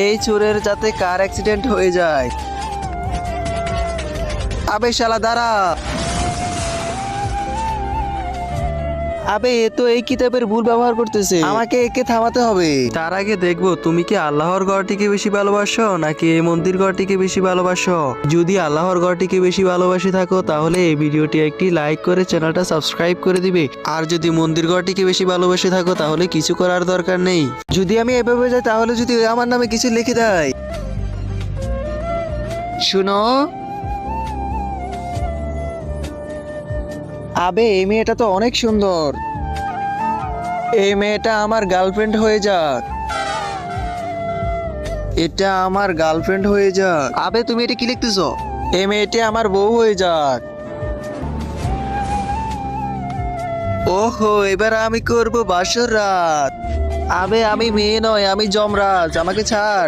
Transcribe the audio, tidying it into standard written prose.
এই চোরের যাতে কার অ্যাক্সিডেন্ট হয়ে যায়। আবে শালা দাঁড়া। আবে এ তো এই কিতাবের ভুল ব্যবহার করতেছে, আমাকে একে থামাতে হবে। তার আগে দেখবো তুমি কি আল্লাহর ঘরটিকে বেশি ভালোবাসো নাকি এই মন্দির ঘরটিকে বেশি ভালোবাসো। যদি আল্লাহর ঘরটিকে বেশি ভালোবাসি থাকো তাহলে এই ভিডিওটি একটি লাইক করে চ্যানেলটা সাবস্ক্রাইব করে দিবে। আর যদি মন্দির ঘরটিকে বেশি ভালোবাসে থাকো তাহলে কিছু করার দরকার নেই। যদি আমি এভাবে যাই তাহলে যদি আমার নামে কিছু লিখে দেয়। শুনো, আবে এই মেয়েটা তো অনেক সুন্দর, এই মেয়েটা আমার গার্লফ্রেন্ড হয়ে যাক। এটা আমার গার্লফ্রেন্ড হয়ে যাক। আবে তুমি এটা কি লিখতেছো? এই মেয়েটি আমার বউ হয়ে যাক। ওহো, এবার আমি করব বাসর রাত। আবে আমি মেয়ে নয়, আমি যমরাজ, আমাকে ছাড়।